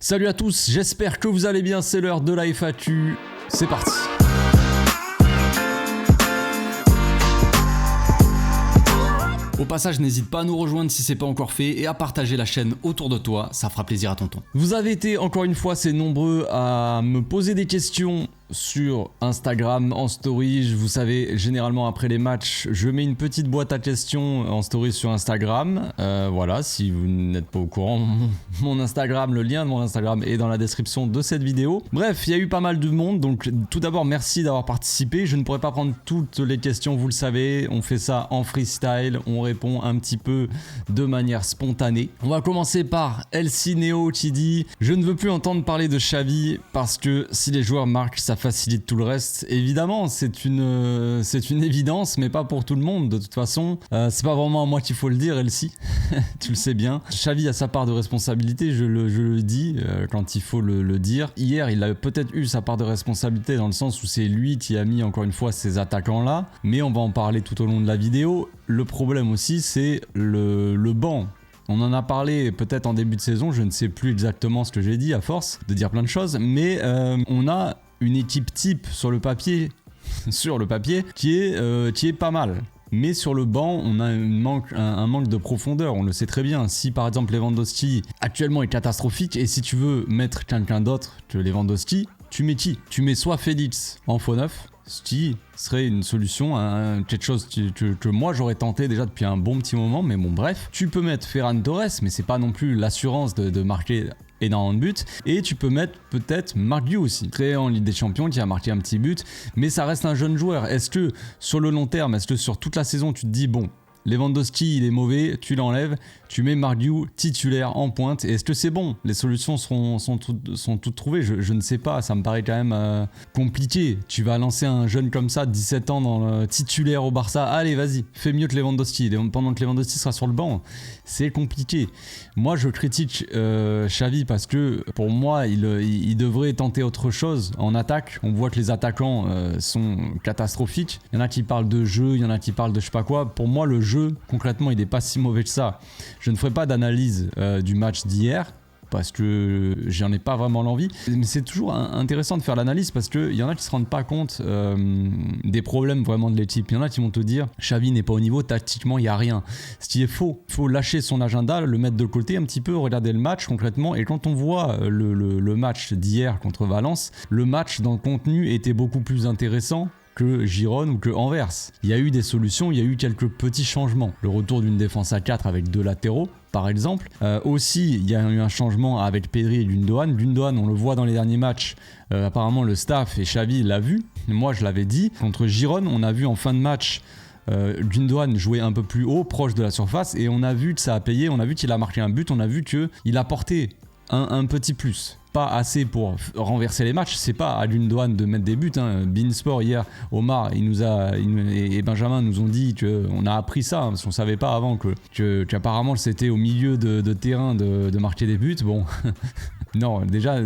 Salut à tous, j'espère que vous allez bien, c'est l'heure de la FAQ, c'est parti. Au passage, n'hésite pas à nous rejoindre si c'est pas encore fait et à partager la chaîne autour de toi, ça fera plaisir à tonton. Vous avez été encore une fois assez nombreux à me poser des questions sur Instagram en story. Vous savez, généralement après les matchs, je mets une petite boîte à questions en story sur Instagram. Voilà, si vous n'êtes pas au courant, mon Instagram, le lien de mon Instagram est dans la description de cette vidéo. Bref, il y a eu pas mal de monde, donc tout d'abord merci d'avoir participé. Je ne pourrais pas prendre toutes les questions, vous le savez, on fait ça en freestyle, on répond un petit peu de manière spontanée. On va commencer par Elsie Neo qui dit « Je ne veux plus entendre parler de Xavi parce que si les joueurs marquent, ça facilite tout le reste. » Évidemment, c'est une évidence, mais pas pour tout le monde. De toute façon, c'est pas vraiment à moi qu'il faut le dire, Elsie. Tu le sais bien. Xavi a sa part de responsabilité, je le dis quand il faut le dire. Hier, il a peut-être eu sa part de responsabilité dans le sens où c'est lui qui a mis encore une fois ces attaquants-là, mais on va en parler tout au long de la vidéo. Le problème aussi, c'est le banc. On en a parlé peut-être en début de saison, je ne sais plus exactement ce que j'ai dit à force de dire plein de choses, mais on a une équipe type sur le papier, qui est pas mal. Mais sur le banc, on a un manque de profondeur, on le sait très bien. Si par exemple Lewandowski actuellement est catastrophique, et si tu veux mettre quelqu'un d'autre que Lewandowski, tu mets qui? Tu mets soit Félix en faux neuf, ce qui serait une solution, quelque chose que moi j'aurais tenté déjà depuis un bon petit moment, mais bon bref. Tu peux mettre Ferran Torres, mais c'est pas non plus l'assurance de marquer énormément de buts, et tu peux mettre peut-être Marc Guiu aussi, créé en Ligue des Champions, qui a marqué un petit but, mais ça reste un jeune joueur. Est-ce que sur le long terme, est-ce que sur toute la saison tu te dis bon, Lewandowski il est mauvais, tu l'enlèves, tu mets Marc Guiu titulaire en pointe, et est-ce que c'est bon? Les solutions sont toutes trouvées, je ne sais pas, ça me paraît quand même compliqué. Tu vas lancer un jeune comme ça, 17 ans, dans le titulaire au Barça, allez vas-y, fais mieux que Lewandowski, pendant que Lewandowski sera sur le banc, c'est compliqué. Moi je critique Xavi parce que pour moi il devrait tenter autre chose en attaque. On voit que les attaquants sont catastrophiques, il y en a qui parlent de jeu, il y en a qui parlent de je sais pas quoi. Pour moi le jeu concrètement il n'est pas si mauvais que ça. Je ne ferai pas d'analyse du match d'hier parce que j'en ai pas vraiment l'envie, mais c'est toujours intéressant de faire l'analyse parce qu'il y en a qui se rendent pas compte des problèmes vraiment de l'équipe. Il y en a qui vont te dire Xavi n'est pas au niveau, tactiquement il n'y a rien, ce qui est faux. Il faut lâcher son agenda, le mettre de côté un petit peu, regarder le match concrètement, et quand on voit le match d'hier contre Valence, le match dans le contenu était beaucoup plus intéressant que Girone ou que Anvers. Il y a eu des solutions, il y a eu quelques petits changements. Le retour d'une défense à 4 avec deux latéraux, par exemple. Aussi, il y a eu un changement avec Pedri et Gundogan. Gundogan, on le voit dans les derniers matchs, apparemment le staff et Xavi l'a vu. Moi, je l'avais dit. Contre Girone, on a vu en fin de match Gundogan jouer un peu plus haut, proche de la surface, et on a vu que ça a payé, on a vu qu'il a marqué un but, on a vu qu'il a porté un petit plus. Pas assez pour renverser les matchs, c'est pas à Gundogan de mettre des buts. Beansport hier, Omar et Benjamin nous ont dit qu'on a appris ça, parce qu'on savait pas avant qu'apparemment c'était au milieu de terrain de marquer des buts. Bon, non, déjà,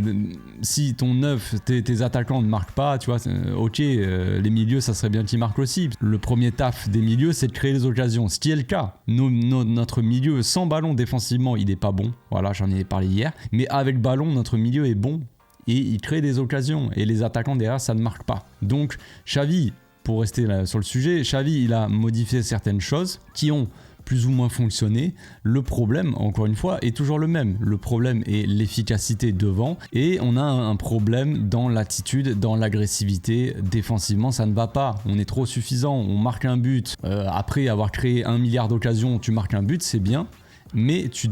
si ton neuf, tes attaquants ne marquent pas, tu vois, ok, les milieux, ça serait bien qu'ils marquent aussi. Le premier taf des milieux, c'est de créer les occasions, ce qui est le cas. Notre milieu sans ballon défensivement, il est pas bon. Voilà, j'en ai parlé hier. Mais avec ballon, notre milieu est bon et il crée des occasions, et les attaquants derrière, ça ne marque pas. Donc Xavi, pour rester là sur le sujet, Xavi, il a modifié certaines choses qui ont plus ou moins fonctionné. Le problème, encore une fois, est toujours le même. Le problème est l'efficacité devant, et on a un problème dans l'attitude, dans l'agressivité. Défensivement, ça ne va pas. On est trop suffisant. On marque un but. Après avoir créé 1 milliard d'occasions, tu marques un but, c'est bien. Mais tu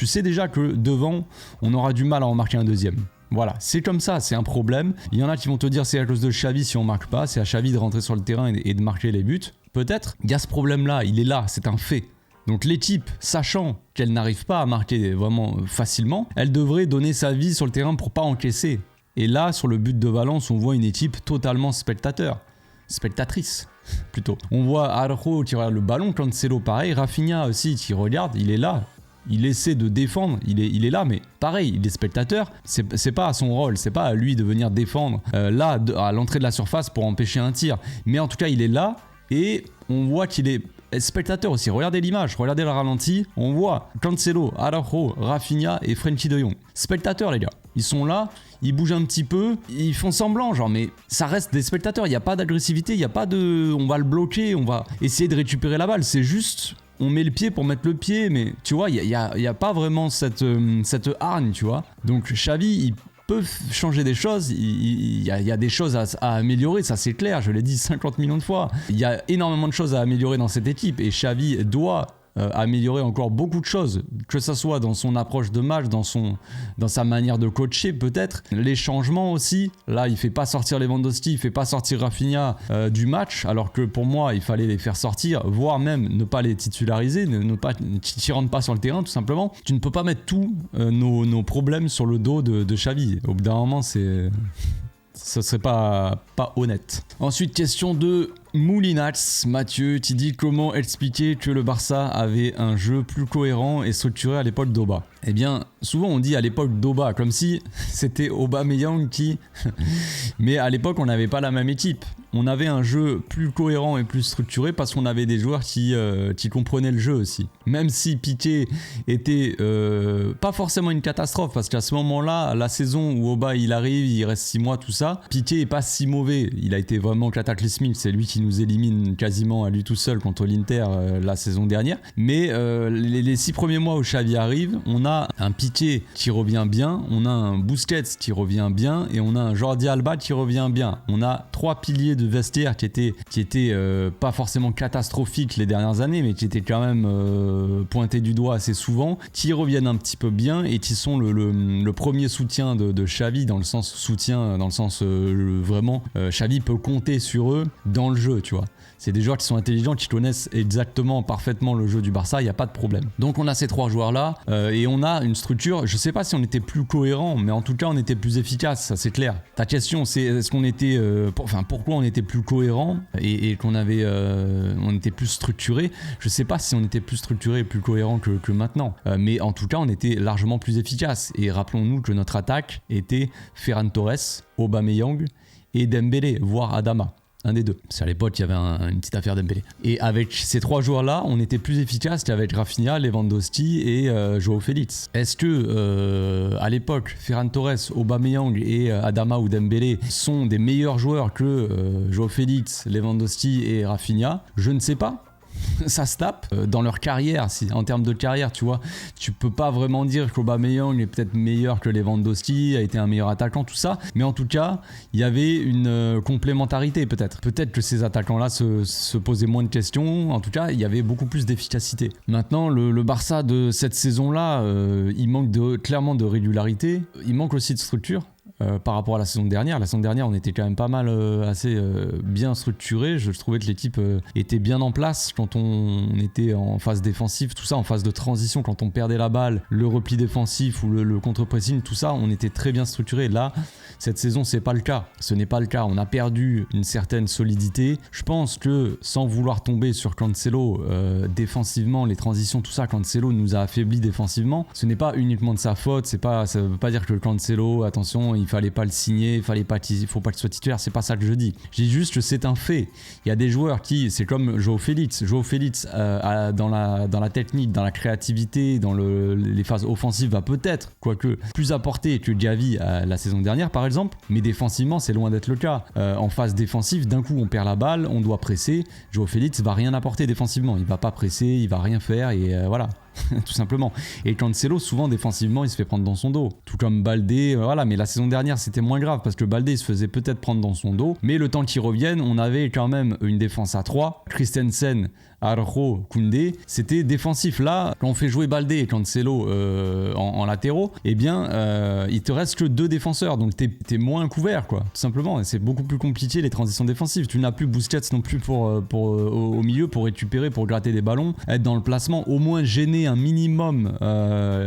sais déjà que devant, on aura du mal à en marquer un deuxième. Voilà, c'est comme ça, c'est un problème. Il y en a qui vont te dire c'est à cause de Xavi si on marque pas, c'est à Xavi de rentrer sur le terrain et de marquer les buts. Peut-être, il y a ce problème-là, il est là, c'est un fait. Donc l'équipe, sachant qu'elle n'arrive pas à marquer vraiment facilement, elle devrait donner sa vie sur le terrain pour pas encaisser. Et là, sur le but de Valence, on voit une équipe totalement spectatrice plutôt. On voit Araujo qui regarde le ballon, Cancelo pareil, Rafinha aussi qui regarde, il est là. Il essaie de défendre, il est là, mais pareil, il est spectateur, c'est pas à son rôle, c'est pas à lui de venir défendre à l'entrée de la surface pour empêcher un tir. Mais en tout cas, il est là, et on voit qu'il est Et spectateurs aussi, regardez l'image, regardez le ralenti, on voit Cancelo, Araujo, Rafinha et Frenkie de Jong. Spectateurs les gars, ils sont là, ils bougent un petit peu, ils font semblant genre, mais ça reste des spectateurs, il n'y a pas d'agressivité, il n'y a pas de... on va le bloquer, on va essayer de récupérer la balle, c'est juste... on met le pied pour mettre le pied, mais tu vois, il y a pas vraiment cette hargne, tu vois. Donc Xavi, il peut changer des choses, il y a des choses à améliorer, ça c'est clair, je l'ai dit 50 millions de fois. Il y a énormément de choses à améliorer dans cette équipe et Xavi doit améliorer encore beaucoup de choses, que ça soit dans son approche de match, dans sa manière de coacher peut-être, les changements aussi. Là il fait pas sortir Lewandowski, il fait pas sortir Rafinha du match, alors que pour moi il fallait les faire sortir, voire même ne pas les titulariser, ne pas t'y rentres pas sur le terrain tout simplement. Tu ne peux pas mettre tous nos problèmes sur le dos de Xavi. Au bout d'un moment ce serait pas honnête. Ensuite, question de Moulinats. Mathieu, tu dis comment expliquer que le Barça avait un jeu plus cohérent et structuré à l'époque d'Oba. Eh bien, souvent on dit à l'époque d'Oba, comme si c'était Aubameyang qui... Mais à l'époque, on n'avait pas la même équipe. On avait un jeu plus cohérent et plus structuré parce qu'on avait des joueurs qui comprenaient le jeu aussi. Même si Piqué était pas forcément une catastrophe, parce qu'à ce moment-là, la saison où Oba il arrive, il reste 6 mois, tout ça, Piqué est pas si mauvais. Il a été vraiment cataclysmique. C'est lui qui nous élimine quasiment à lui tout seul contre l'Inter la saison dernière. Mais les 6 premiers mois où Xavi arrive, on a un Piqué qui revient bien, on a un Busquets qui revient bien et on a un Jordi Alba qui revient bien. On a 3 piliers de vestiaire qui étaient pas forcément catastrophiques les dernières années, mais qui étaient quand même pointés du doigt assez souvent, qui reviennent un petit peu bien et qui sont le premier soutien de Xavi, dans le sens soutien, dans le sens vraiment Xavi peut compter sur eux dans le jeu, tu vois. C'est des joueurs qui sont intelligents, qui connaissent exactement, parfaitement le jeu du Barça, il n'y a pas de problème. Donc on a ces 3 joueurs-là et on a une structure, je sais pas si on était plus cohérent, mais en tout cas on était plus efficace, ça c'est clair. Ta question c'est est-ce qu'on était, pourquoi on était plus cohérent et qu'on avait, on était plus structuré. Je sais pas si on était plus structuré et plus cohérent que maintenant, mais en tout cas on était largement plus efficace. Et rappelons-nous que notre attaque était Ferran Torres, Aubameyang et Dembélé, voire Adama. Un des deux. C'est à l'époque, il y avait une petite affaire Dembélé. Et avec ces 3 joueurs-là, on était plus efficace qu'avec Rafinha, Lewandowski et Joao Félix. Est-ce que, à l'époque, Ferran Torres, Aubameyang et Adama ou Dembélé sont des meilleurs joueurs que Joao Félix, Lewandowski et Rafinha? Je ne sais pas. Ça se tape dans leur carrière, en termes de carrière, tu vois, tu peux pas vraiment dire qu'Aubameyang est peut-être meilleur que Lewandowski, a été un meilleur attaquant, tout ça, mais en tout cas il y avait une complémentarité. Peut-être que ces attaquants-là se posaient moins de questions. En tout cas il y avait beaucoup plus d'efficacité. Maintenant le Barça de cette saison-là, il manque clairement de régularité, il manque aussi de structure. Par rapport à la saison dernière. La saison dernière, on était quand même pas mal assez bien structuré. Je trouvais que l'équipe était bien en place quand on était en phase défensive, tout ça, en phase de transition, quand on perdait la balle, le repli défensif ou le contre-pressing, tout ça, on était très bien structuré. Là, cette saison, c'est pas le cas. Ce n'est pas le cas. On a perdu une certaine solidité. Je pense que, sans vouloir tomber sur Cancelo, défensivement, les transitions, tout ça, Cancelo nous a affaiblis défensivement. Ce n'est pas uniquement de sa faute. Ça veut pas dire que Cancelo, attention, il fallait pas le signer, il faut pas qu'il soit titulaire, c'est pas ça que je dis. Je dis juste que c'est un fait. Il y a des joueurs c'est comme Joao Félix. Joao Félix dans la technique, dans la créativité, dans les phases offensives va peut-être, quoique, plus apporter que Gavi la saison dernière par exemple, mais défensivement c'est loin d'être le cas. En phase défensive, d'un coup on perd la balle, on doit presser. Joao Félix va rien apporter défensivement, il va pas presser, il va rien faire et voilà. Tout simplement. Et Cancelo, souvent défensivement, il se fait prendre dans son dos. Tout comme Baldé, voilà. Mais la saison dernière, c'était moins grave parce que Baldé, il se faisait peut-être prendre dans son dos. Mais le temps qu'il revienne, on avait quand même une défense à 3. Christensen, Araujo, Koundé, c'était défensif. Là, quand on fait jouer Baldé et Cancelo en latéraux, eh bien, il te reste que 2 défenseurs. Donc, t'es moins couvert, quoi. Tout simplement. Et c'est beaucoup plus compliqué, les transitions défensives. Tu n'as plus Busquets non plus au milieu pour récupérer, pour gratter des ballons, être dans le placement, au moins gêner un minimum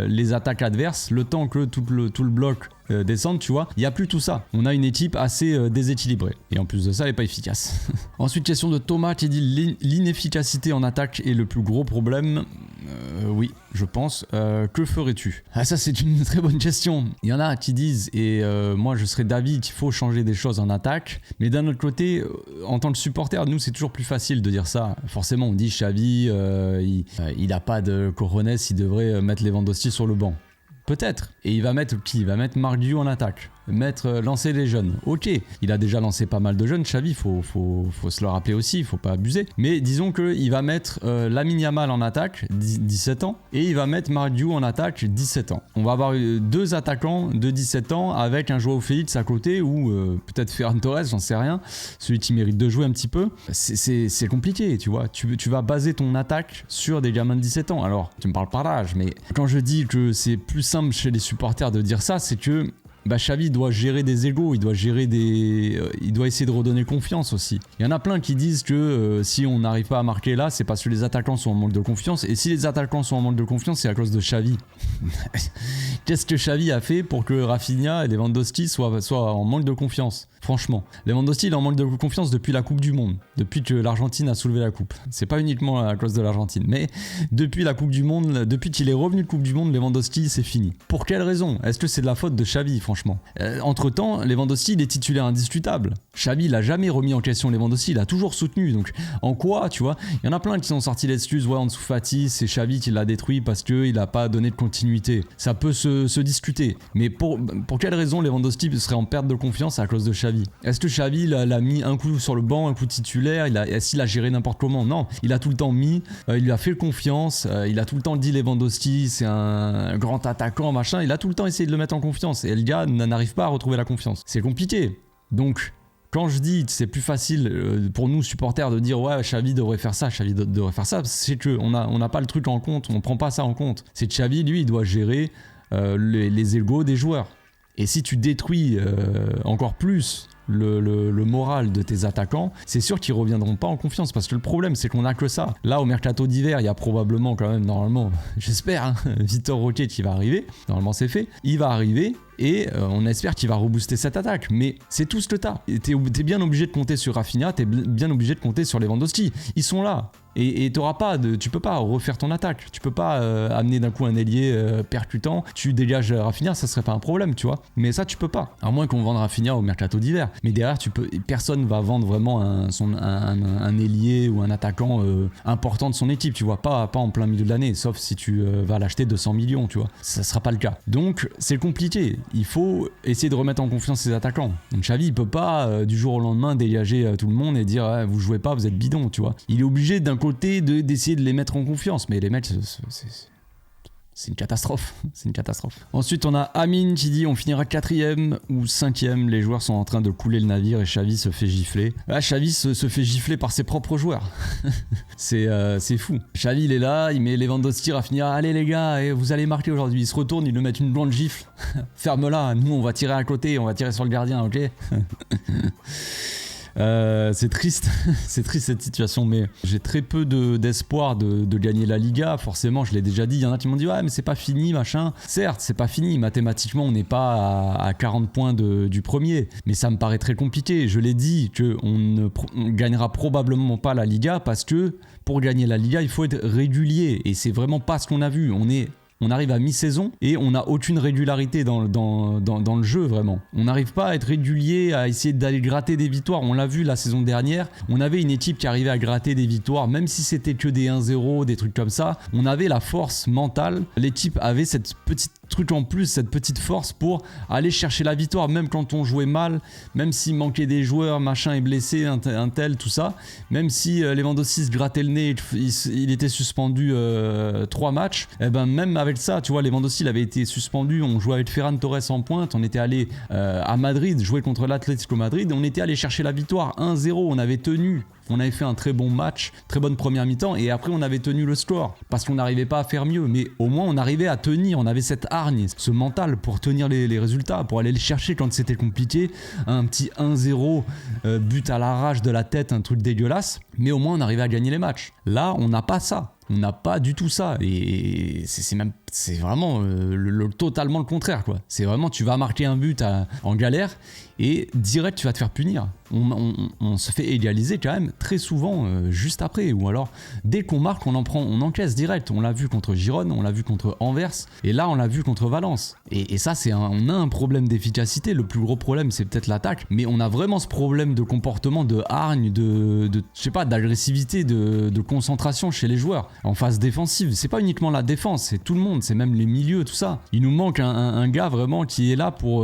les attaques adverses, le temps que tout le bloc descende, tu vois. Il n'y a plus tout ça. On a une équipe assez déséquilibrée. Et en plus de ça, elle n'est pas efficace. Ensuite, question de Thomas qui dit l'inefficacité en attaque est le plus gros problème. Oui, je pense. Que ferais-tu? Ah, ça c'est une très bonne question. Il y en a qui disent, et moi je serais d'avis qu'il faut changer des choses en attaque, mais d'un autre côté, en tant que supporter, nous c'est toujours plus facile de dire ça. Forcément on dit Xavi, il a pas de cojones, il devrait mettre Lewandowski sur le banc. Peut-être. Et il va mettre qui? Il va mettre Marc Diou en attaque. Lancer les jeunes. Ok, il a déjà lancé pas mal de jeunes, Xavi, faut se le rappeler aussi, faut pas abuser. Mais disons qu'il va mettre Lamine Yamal en attaque, 17 ans, et il va mettre Marc Diou en attaque, 17 ans. On va avoir deux attaquants de 17 ans avec un Joao Félix à côté, ou peut-être Ferran Torres, j'en sais rien, celui qui mérite de jouer un petit peu. C'est compliqué, tu vois. Tu vas baser ton attaque sur des gamins de 17 ans. Alors, tu me parles par l'âge, mais quand je dis que c'est plus simple chez les supporters de dire ça, c'est que Xavi doit gérer des égos, il doit essayer de redonner confiance aussi. Il y en a plein qui disent que si on n'arrive pas à marquer là, c'est parce que les attaquants sont en manque de confiance. Et si les attaquants sont en manque de confiance, c'est à cause de Xavi. Qu'est-ce que Xavi a fait pour que Rafinha et Lewandowski soient en manque de confiance? Franchement, Lewandowski il est en manque de confiance depuis la Coupe du Monde, depuis que l'Argentine a soulevé la coupe. C'est pas uniquement à cause de l'Argentine, mais depuis la Coupe du Monde, depuis qu'il est revenu de Coupe du Monde, Lewandowski c'est fini. Pour quelle raison? Est-ce que c'est de la faute de Xavi, franchement? Entre temps, Lewandowski il est titulaire indiscutable. Xavi il a jamais remis en question Lewandowski, il a toujours soutenu. Donc en quoi, tu vois? Il y en a plein qui sont sortis l'excuse, ouais, Ansu Fati, c'est Xavi qui l'a détruit parce qu'il a pas donné de continuité. Ça peut se discuter, mais pour quelle raison Lewandowski serait en perte de confiance à cause de Xavi? Est-ce que Xavi l'a mis un coup sur le banc, un coup titulaire? Est-ce qu'il a géré n'importe comment? Non, il a tout le temps mis, il lui a fait confiance, il a tout le temps dit Lewandowski c'est un grand attaquant, machin, il a tout le temps essayé de le mettre en confiance et le gars n'arrive pas à retrouver la confiance. C'est compliqué. Donc quand je dis c'est plus facile pour nous supporters de dire ouais Xavi devrait faire ça, Xavi devrait faire ça, c'est qu'on n'a pas le truc en compte, on prend pas ça en compte. C'est que Xavi lui il doit gérer les égos des joueurs. Et si tu détruis encore plus le moral de tes attaquants, c'est sûr qu'ils reviendront pas en confiance parce que le problème c'est qu'on a que ça. Là au mercato d'hiver il y a probablement quand même normalement, j'espère, hein, Vitor Roque qui va arriver, normalement c'est fait, il va arriver et on espère qu'il va rebooster cette attaque, mais c'est tout ce que t'as. T'es bien obligé de compter sur Rafinha, t'es bien obligé de compter sur Lewandowski, ils sont là. Et tu peux pas refaire ton attaque, tu peux pas amener d'un coup un ailier percutant, tu dégages Rafinha, ça serait pas un problème, tu vois. Mais ça tu peux pas, à moins qu'on vende Rafinha au mercato d'hiver. Mais derrière personne va vendre vraiment un ailier ou un attaquant important de son équipe, tu vois, pas en plein milieu de l'année, sauf si tu vas l'acheter 200 millions, tu vois. Ça sera pas le cas. Donc c'est compliqué, il faut essayer de remettre en confiance ses attaquants. Donc Xavi il peut pas du jour au lendemain dégager tout le monde et dire vous jouez pas, vous êtes bidon, tu vois. Il est obligé d'un côté d'essayer de les mettre en confiance, mais les mecs c'est une catastrophe. C'est une catastrophe. Ensuite on a Amine qui dit on finira 4ème ou 5ème, les joueurs sont en train de couler le navire et Xavi se fait gifler. Ah, Xavi se fait gifler par ses propres joueurs. C'est fou. Xavi il est là, il met Lewandowski, Rafinha, allez les gars, vous allez marquer aujourd'hui. Il se retourne, il lui met une blonde gifle. Ferme-la, nous on va tirer à côté, on va tirer sur le gardien, ok? C'est triste, c'est triste cette situation, mais j'ai très peu d'espoir de gagner la Liga. Forcément, je l'ai déjà dit, il y en a qui m'ont dit ouais mais c'est pas fini machin. Certes c'est pas fini, mathématiquement on n'est pas à 40 points du premier, mais ça me paraît très compliqué. Je l'ai dit qu'on ne gagnera probablement pas la Liga parce que pour gagner la Liga il faut être régulier et c'est vraiment pas ce qu'on a vu. On arrive à mi-saison et on n'a aucune régularité dans le jeu, vraiment. On n'arrive pas à être régulier, à essayer d'aller gratter des victoires. On l'a vu la saison dernière, on avait une équipe qui arrivait à gratter des victoires, même si c'était que des 1-0, des trucs comme ça. On avait la force mentale, l'équipe avait cette petite truc en plus, cette petite force pour aller chercher la victoire, même quand on jouait mal, même s'il manquait des joueurs, machin est blessé, un tel, tout ça. Même si Lewandowski se grattait le nez, il était suspendu 3 matchs, et ben même avec ça, tu vois, Lewandowski il avait été suspendu, on jouait avec Ferran Torres en pointe, on était allé à Madrid, jouer contre l'Atlético Madrid, on était allé chercher la victoire 1-0, on avait tenu. On avait fait un très bon match, très bonne première mi-temps et après on avait tenu le score parce qu'on n'arrivait pas à faire mieux, mais au moins on arrivait à tenir, on avait cette hargne, ce mental pour tenir les résultats, pour aller les chercher quand c'était compliqué, un petit 1-0, but à l'arrache de la tête, un truc dégueulasse, mais au moins on arrivait à gagner les matchs. Là on n'a pas ça. On n'a pas du tout ça et c'est même c'est vraiment totalement le contraire, quoi. C'est vraiment, tu vas marquer un but en galère et direct tu vas te faire punir. On se fait égaliser quand même très souvent juste après, ou alors dès qu'on marque on encaisse direct. On l'a vu contre Girone, on l'a vu contre Anvers, et là on l'a vu contre Valence. Et ça on a un problème d'efficacité. Le plus gros problème c'est peut-être l'attaque, mais on a vraiment ce problème de comportement, de hargne, je sais pas, d'agressivité, de concentration chez les joueurs en phase défensive. C'est pas uniquement la défense, c'est tout le monde, c'est même les milieux, tout ça. Il nous manque un gars vraiment qui est là pour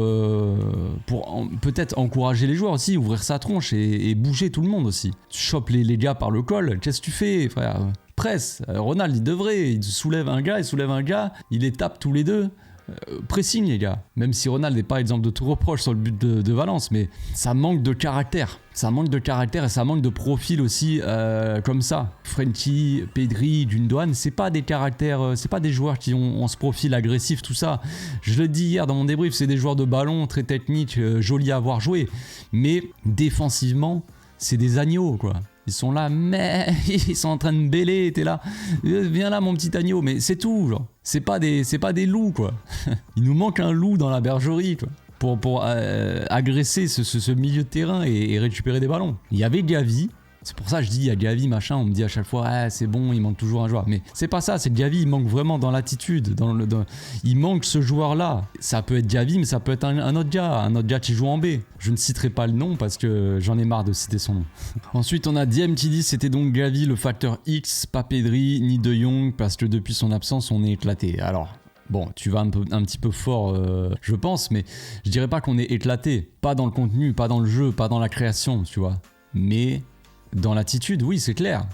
peut-être encourager les joueurs aussi, ouvrir sa tronche et bouger tout le monde aussi. Tu chopes les gars par le col, qu'est-ce que tu fais, frère? Presse. Ronald, il soulève un gars, il les tape tous les deux. Pressing, les gars. Même si Ronald n'est pas exemple de tout reproche sur le but de Valence, mais ça manque de caractère. Ça manque de caractère et ça manque de profil aussi comme ça. Frenkie, Pedri, Gundogan, c'est pas des caractères, c'est pas des joueurs qui ont ce profil agressif, tout ça. Je le dis hier dans mon débrief, c'est des joueurs de ballon, très techniques, jolis à voir jouer. Mais défensivement, c'est des agneaux, quoi. Ils sont là, mais ils sont en train de bêler, t'es là, viens là mon petit agneau, mais c'est tout, genre. C'est pas des loups, quoi. Il nous manque un loup dans la bergerie, quoi, pour agresser ce milieu de terrain et récupérer des ballons. Il y avait Gavi. C'est pour ça que je dis, il y a Gavi, machin, on me dit à chaque fois, ah, c'est bon, il manque toujours un joueur. Mais c'est pas ça, c'est Gavi, il manque vraiment dans l'attitude, il manque ce joueur-là. Ça peut être Gavi, mais ça peut être un autre gars qui joue en B. Je ne citerai pas le nom parce que j'en ai marre de citer son nom. Ensuite, on a Diem qui dit, c'était donc Gavi le facteur X, pas Pedri, ni De Jong, parce que depuis son absence, on est éclaté. Alors... Bon, tu vas un petit peu fort, je pense, mais je dirais pas qu'on est éclaté. Pas dans le contenu, pas dans le jeu, pas dans la création, tu vois. Mais dans l'attitude, oui, c'est clair.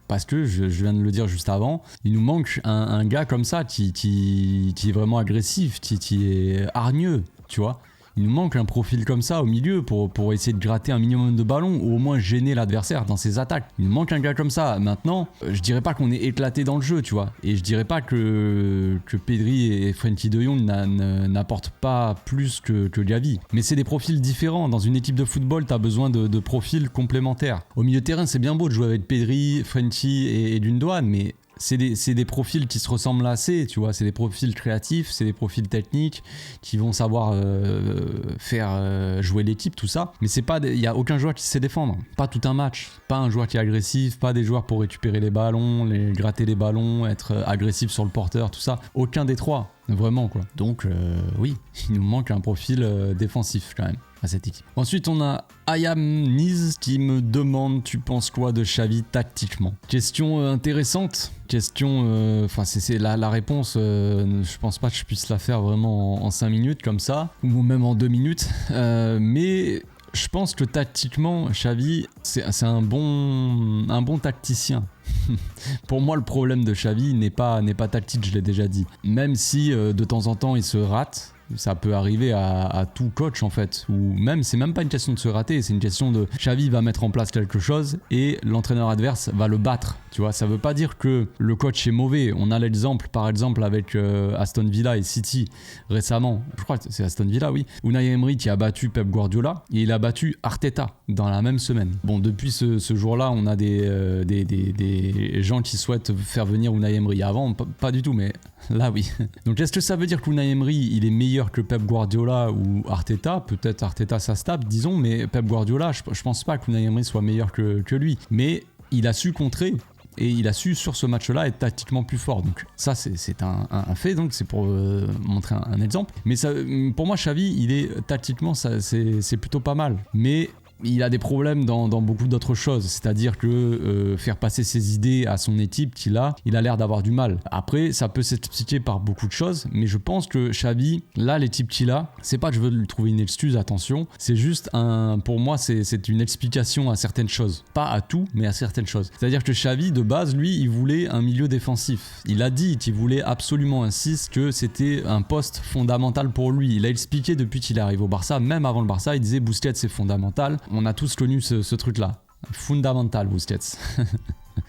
Parce que, je viens de le dire juste avant, il nous manque un gars comme ça qui est vraiment agressif, qui est hargneux, tu vois. Il nous manque un profil comme ça au milieu pour essayer de gratter un minimum de ballons ou au moins gêner l'adversaire dans ses attaques. Il nous manque un gars comme ça. Maintenant, je dirais pas qu'on est éclaté dans le jeu, tu vois. Et je dirais pas que Pedri et Frenkie de Jong n'apportent pas plus que Gavi. Mais c'est des profils différents. Dans une équipe de football, t'as besoin de profils complémentaires. Au milieu de terrain, c'est bien beau de jouer avec Pedri, Frenkie et Gundogan, mais... C'est des profils qui se ressemblent assez, tu vois, c'est des profils créatifs, c'est des profils techniques qui vont savoir faire jouer l'équipe, tout ça. Mais il n'y a aucun joueur qui sait défendre, pas tout un match, pas un joueur qui est agressif, pas des joueurs pour récupérer les ballons, gratter les ballons, être agressif sur le porteur, tout ça. Aucun des trois, vraiment, quoi. Donc oui, il nous manque un profil défensif quand même à cette équipe. Ensuite, on a Ayam Niz qui me demande, tu penses quoi de Xavi tactiquement? Question intéressante. Question, c'est la réponse, je pense pas que je puisse la faire vraiment en 5 minutes comme ça, ou même en 2 minutes, mais je pense que tactiquement, Xavi, c'est un bon tacticien. Pour moi, le problème de Xavi n'est pas tactique, je l'ai déjà dit. Même si de temps en temps il se rate, ça peut arriver à tout coach en fait, ou même c'est même pas une question de se rater, c'est une question de Xavi va mettre en place quelque chose et l'entraîneur adverse va le battre, tu vois. Ça veut pas dire que le coach est mauvais. On a l'exemple par exemple avec Aston Villa et City récemment, je crois que c'est Aston Villa, oui, Unai Emery qui a battu Pep Guardiola et il a battu Arteta dans la même semaine. Bon, depuis ce jour-là, on a des gens qui souhaitent faire venir Unai Emery. Avant, pas du tout, mais là oui. Donc est-ce que ça veut dire qu'Unai Emery il est meilleur que Pep Guardiola ou Arteta? Peut-être Arteta ça se tape, disons, mais Pep Guardiola, je pense pas qu'Unai Emery soit meilleur que lui. Mais il a su contrer et il a su sur ce match-là être tactiquement plus fort. Donc ça c'est un fait, donc c'est pour montrer un exemple. Mais ça, pour moi Xavi, il est tactiquement c'est plutôt pas mal. Mais il a des problèmes dans beaucoup d'autres choses, c'est-à-dire que faire passer ses idées à son équipe qu'il a, il a l'air d'avoir du mal. Après, ça peut s'expliquer par beaucoup de choses, mais je pense que Xavi, là, l'équipe qu'il a, c'est pas que je veux lui trouver une excuse, attention, c'est juste pour moi, c'est une explication à certaines choses. Pas à tout, mais à certaines choses. C'est-à-dire que Xavi, de base, lui, il voulait un milieu défensif. Il a dit qu'il voulait absolument un 6, que c'était un poste fondamental pour lui. Il a expliqué depuis qu'il arrive au Barça, même avant le Barça, il disait Busquets, c'est fondamental. On a tous connu ce truc-là. Fondamental, Busquets.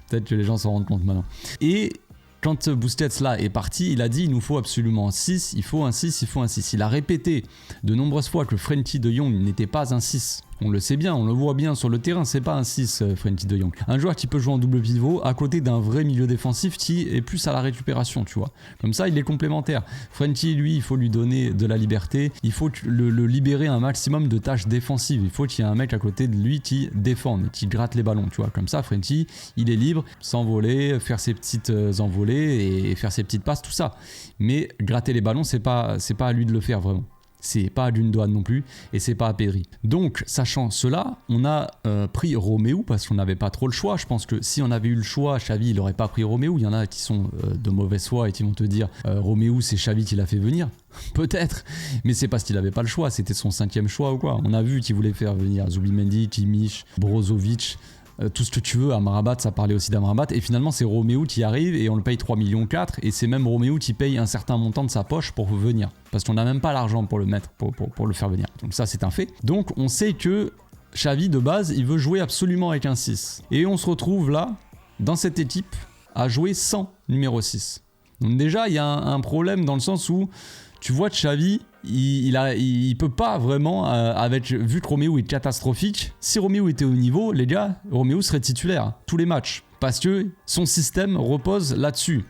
Peut-être que les gens s'en rendent compte maintenant. Et quand Busquets là est parti, il a dit il nous faut absolument un 6, il faut un 6, il faut un 6. Il a répété de nombreuses fois que Frenkie de Jong n'était pas un 6, On le sait bien, on le voit bien sur le terrain, c'est pas un 6, Frenkie de Jong. Un joueur qui peut jouer en double pivot à côté d'un vrai milieu défensif qui est plus à la récupération, tu vois. Comme ça, il est complémentaire. Frenkie, lui, il faut lui donner de la liberté, il faut le libérer un maximum de tâches défensives. Il faut qu'il y ait un mec à côté de lui qui défende, qui gratte les ballons, tu vois. Comme ça, Frenkie, il est libre, s'envoler, faire ses petites envolées et faire ses petites passes, tout ça. Mais gratter les ballons, c'est pas à lui de le faire vraiment. C'est pas à Gundogan non plus et c'est pas à Pedri. Donc, sachant cela, on a pris Romeu parce qu'on n'avait pas trop le choix. Je pense que si on avait eu le choix, Xavi il aurait pas pris Romeu. Il y en a qui sont de mauvaise foi et qui vont te dire Romeu c'est Xavi qui l'a fait venir. Peut-être, mais c'est parce qu'il avait pas le choix. C'était son 5e choix ou quoi. On a vu qu'il voulait faire venir Zubimendi, Kimmich, Brozovic. Tout ce que tu veux, Amrabat, ça parlait aussi d'Amrabat, et finalement c'est Romeu qui arrive et on le paye 3,4 millions, et c'est même Romeu qui paye un certain montant de sa poche pour venir, parce qu'on n'a même pas l'argent pour le mettre, pour le faire venir. Donc ça c'est un fait. Donc on sait que Xavi de base, il veut jouer absolument avec un 6. Et on se retrouve là, dans cette équipe, à jouer sans numéro 6. Donc déjà, il y a un problème dans le sens où tu vois Xavi, il peut pas vraiment, vu que Romeu est catastrophique, si Romeu était au niveau, les gars, Romeu serait titulaire tous les matchs. Parce que son système repose là-dessus.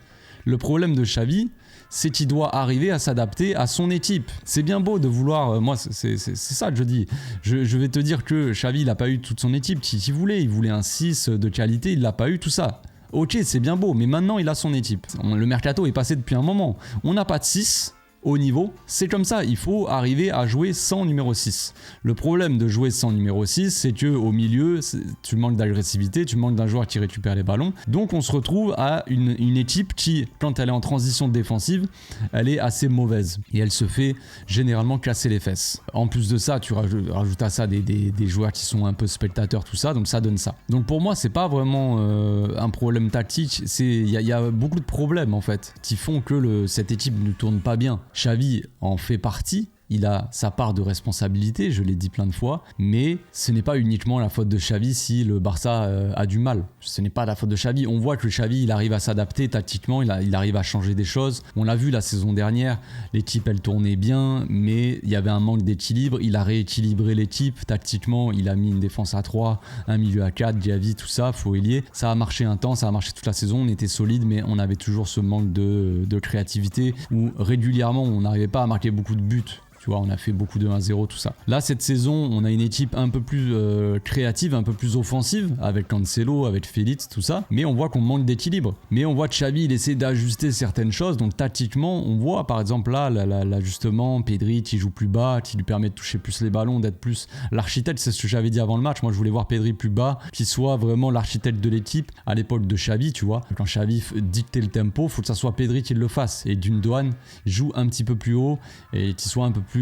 Le problème de Xavi, c'est qu'il doit arriver à s'adapter à son équipe. C'est bien beau de vouloir... moi, c'est ça que je dis. Je vais te dire que Xavi, il n'a pas eu toute son équipe qu'il voulait. Il voulait un 6 de qualité, il l'a pas eu, tout ça. Ok, c'est bien beau, mais maintenant, il a son équipe. Le mercato est passé depuis un moment. On n'a pas de 6... au niveau, c'est comme ça, il faut arriver à jouer sans numéro 6. Le problème de jouer sans numéro 6, c'est que au milieu, tu manques d'agressivité, tu manques d'un joueur qui récupère les ballons. Donc on se retrouve à une équipe qui, quand elle est en transition défensive, elle est assez mauvaise. Et elle se fait généralement casser les fesses. En plus de ça, tu rajoutes à ça des joueurs qui sont un peu spectateurs, tout ça, donc ça donne ça. Donc pour moi, c'est pas vraiment un problème tactique, il y a beaucoup de problèmes en fait, qui font que cette équipe ne tourne pas bien. Xavi en fait partie, il a sa part de responsabilité, je l'ai dit plein de fois, mais ce n'est pas uniquement la faute de Xavi si le Barça a du mal. Ce n'est pas la faute de Xavi. On voit que Xavi, il arrive à s'adapter tactiquement, il arrive à changer des choses. On l'a vu la saison dernière, l'équipe elle tournait bien, mais il y avait un manque d'équilibre. Il a rééquilibré l'équipe tactiquement, il a mis une défense à 3, un milieu à 4, Diaby, tout ça, Faux-ailier. Ça a marché un temps, ça a marché toute la saison, on était solide, mais on avait toujours ce manque de créativité où régulièrement on n'arrivait pas à marquer beaucoup de buts. Tu vois, on a fait beaucoup de 1-0, tout ça. Là, cette saison, on a une équipe un peu plus créative, un peu plus offensive, avec Cancelo, avec Félix, tout ça. Mais on voit qu'on manque d'équilibre. Mais on voit que Xavi, il essaie d'ajuster certaines choses. Donc, tactiquement, on voit, par exemple, là, l'ajustement, Pedri qui joue plus bas, qui lui permet de toucher plus les ballons, d'être plus l'architecte. C'est ce que j'avais dit avant le match. Moi, je voulais voir Pedri plus bas, qui soit vraiment l'architecte de l'équipe à l'époque de Xavi, tu vois. Quand Xavi dictait le tempo, il faut que ça soit Pedri qui le fasse. Et Gundogan joue un petit peu plus haut et qu'il soit un peu plus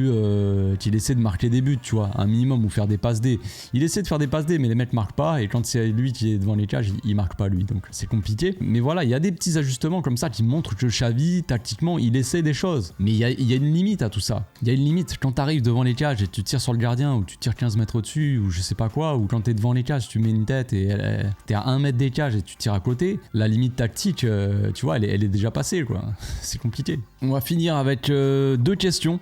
qu'il essaie de marquer des buts, tu vois, un minimum, ou faire des passes D. Il essaie de faire des passes D, mais les mecs marquent pas, et quand c'est lui qui est devant les cages, il marque pas lui, donc c'est compliqué. Mais voilà, il y a des petits ajustements comme ça qui montrent que Xavi, tactiquement, il essaie des choses. Mais il y a une limite à tout ça. Il y a une limite. Quand t'arrives devant les cages et tu tires sur le gardien, ou tu tires 15 mètres au-dessus, ou je sais pas quoi, ou quand t'es devant les cages, tu mets une tête et t'es à 1 mètre des cages et tu tires à côté, la limite tactique, tu vois, elle est déjà passée, quoi. C'est compliqué. On va finir avec 2 questions.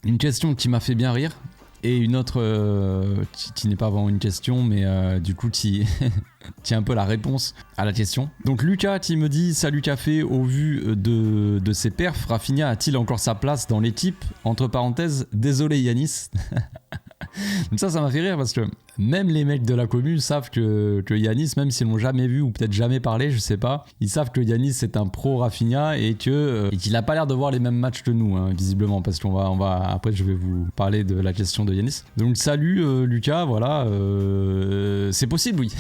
Une question qui m'a fait bien rire et une autre qui n'est pas vraiment une question, mais du coup qui est un peu la réponse à la question. Donc Lucas qui me dit: salut Café, au vu de ses perfs, Rafinha a-t-il encore sa place dans l'équipe? Entre parenthèses, désolé Yanis. Donc ça m'a fait rire parce que même les mecs de la commune savent que Yanis, même s'ils l'ont jamais vu ou peut-être jamais parlé, je sais pas, ils savent que Yanis c'est un pro Rafinha et qu'il a pas l'air de voir les mêmes matchs que nous, hein, visiblement, parce qu'on va après je vais vous parler de la question de Yanis. Donc salut Lucas, voilà, c'est possible, oui.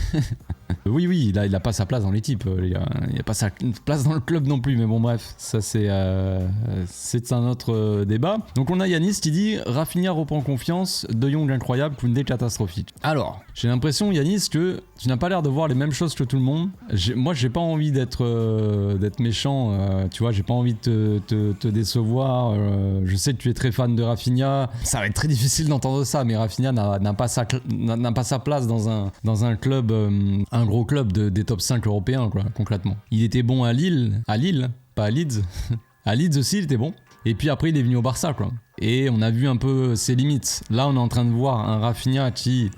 Oui, il a pas sa place dans l'équipe, les gars. Il a pas sa place dans le club non plus, mais bon bref, ça c'est un autre débat. Donc on a Yanis qui dit: Rafinha reprend confiance, De Jong incroyable, Koundé catastrophique. Alors, j'ai l'impression, Yanis, que tu n'as pas l'air de voir les mêmes choses que tout le monde. Moi, j'ai pas envie d'être méchant, tu vois, j'ai pas envie de te décevoir. Je sais que tu es très fan de Rafinha. Ça va être très difficile d'entendre ça, mais Rafinha n'a pas sa place dans un club, un gros club des top 5 européens, quoi, concrètement. Il était bon à Lille, pas à Leeds. À Leeds aussi, il était bon. Et puis après, il est venu au Barça, quoi. et on a vu un peu ses limites. Là, on est en train de voir un Rafinha qui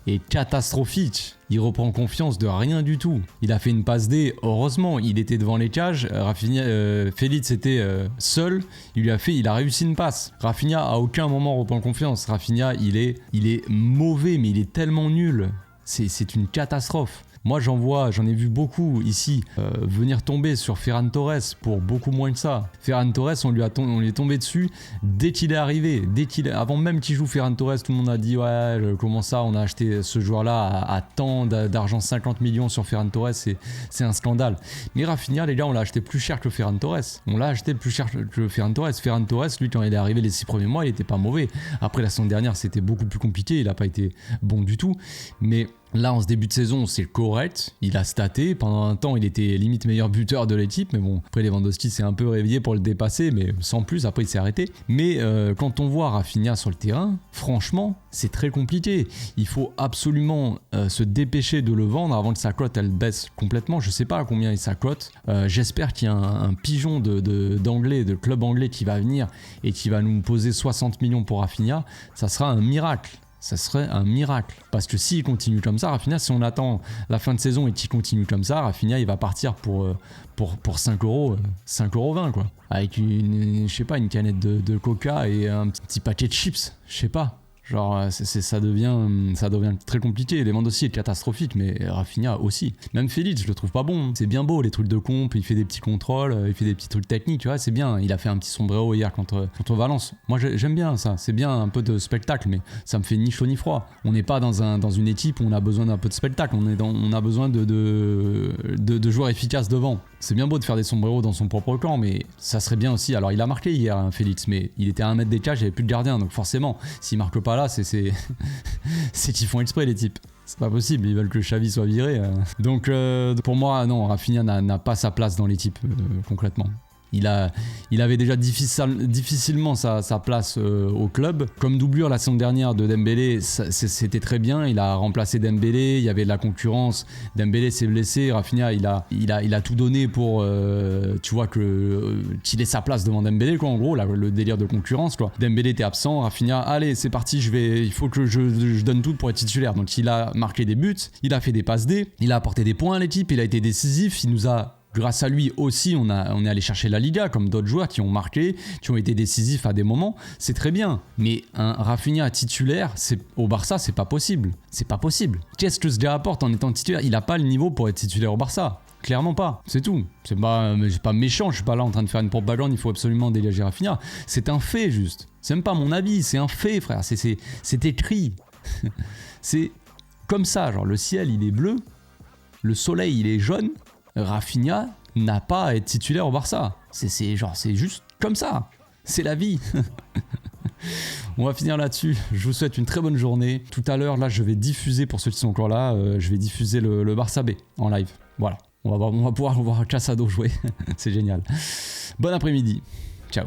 est catastrophique. Il reprend confiance de rien du tout. Il a fait une passe D, heureusement, il était devant les cages. Rafinha, Félix était seul, il a réussi une passe. Rafinha à aucun moment reprend confiance. Rafinha, il est mauvais, mais il est tellement nul. C'est une catastrophe. Moi j'en ai vu beaucoup ici venir tomber sur Ferran Torres pour beaucoup moins que ça. Ferran Torres, on lui est tombé dessus dès qu'il est arrivé. Avant même qu'il joue Ferran Torres, tout le monde a dit ouais, comment ça, on a acheté ce joueur-là à tant d'argent, 50 millions sur Ferran Torres, c'est un scandale. Mais Rafinha, les gars, on l'a acheté plus cher que Ferran Torres. On l'a acheté plus cher que Ferran Torres. Ferran Torres, lui, quand il est arrivé les 6 premiers mois, il était pas mauvais. Après la saison dernière, c'était beaucoup plus compliqué, il n'a pas été bon du tout. Mais là, en ce début de saison, c'est correct. Il a staté. Pendant un temps, il était limite meilleur buteur de l'équipe. Mais bon, après, Lewandowski s'est un peu réveillé pour le dépasser. Mais sans plus, après, il s'est arrêté. Mais quand on voit Rafinha sur le terrain, franchement, c'est très compliqué. Il faut absolument se dépêcher de le vendre avant que sa cote, elle baisse complètement. Je sais pas à combien est sa cote. J'espère qu'il y a un pigeon d'anglais, de club anglais qui va venir et qui va nous poser 60 millions pour Rafinha. Ça sera un miracle. Ça serait un miracle. Parce que s'il continue comme ça, Rafinha, si on attend la fin de saison et qu'il continue comme ça, Rafinha, il va partir pour 5 euros, 5,20 € quoi. Avec je sais pas, une canette de coca et un petit paquet de chips, je sais pas. Genre, ça devient très compliqué. Lewandowski est catastrophique, mais Rafinha aussi. Même Félix, je le trouve pas bon. C'est bien beau, les trucs de comp, il fait des petits contrôles, il fait des petits trucs techniques, tu vois, c'est bien. Il a fait un petit sombrero hier contre Valence. Moi, j'aime bien ça. C'est bien un peu de spectacle, mais ça me fait ni chaud ni froid. On n'est pas dans une équipe où on a besoin d'un peu de spectacle. On a besoin de joueurs efficaces devant. C'est bien beau de faire des sombreros dans son propre camp, mais ça serait bien aussi. Alors, il a marqué hier, hein, Félix, mais il était à 1 mètre des cages, il n'y avait plus de gardien, donc forcément, s'il marque pas là, c'est qu'ils font exprès, les types. C'est pas possible, ils veulent que Xavi soit viré. Donc pour moi, non, Rafinha n'a pas sa place dans l'équipe, concrètement. Il avait déjà difficilement sa place au club. Comme doublure la saison dernière de Dembélé, c'était très bien. Il a remplacé Dembélé, il y avait de la concurrence. Dembélé s'est blessé, Rafinha il a tout donné pour tu vois qu'il ait sa place devant Dembélé quoi. En gros là, le délire de concurrence quoi. Dembélé était absent, Rafinha allez c'est parti, il faut que je donne tout pour être titulaire. Donc il a marqué des buts, il a fait des passes D, il a apporté des points à l'équipe, il a été décisif, il nous a... Grâce à lui aussi, on est allé chercher la Liga, comme d'autres joueurs qui ont marqué, qui ont été décisifs à des moments. C'est très bien. Mais un Rafinha titulaire, au Barça, c'est pas possible. C'est pas possible. Qu'est-ce que ce gars apporte en étant titulaire ? Il n'a pas le niveau pour être titulaire au Barça. Clairement pas. C'est tout. C'est pas méchant. Je suis pas là en train de faire une propagande. Il faut absolument dégager Rafinha. C'est un fait, juste. C'est même pas mon avis. C'est un fait, frère. C'est écrit. C'est comme ça. Genre, le ciel, il est bleu. Le soleil, il est jaune. Rafinha n'a pas à être titulaire au Barça. C'est juste comme ça. C'est la vie. On va finir là-dessus. Je vous souhaite une très bonne journée. Tout à l'heure, là, je vais diffuser, pour ceux qui sont encore là, je vais diffuser le Barça B en live. Voilà. On va pouvoir voir Casado jouer. C'est génial. Bon après-midi. Ciao.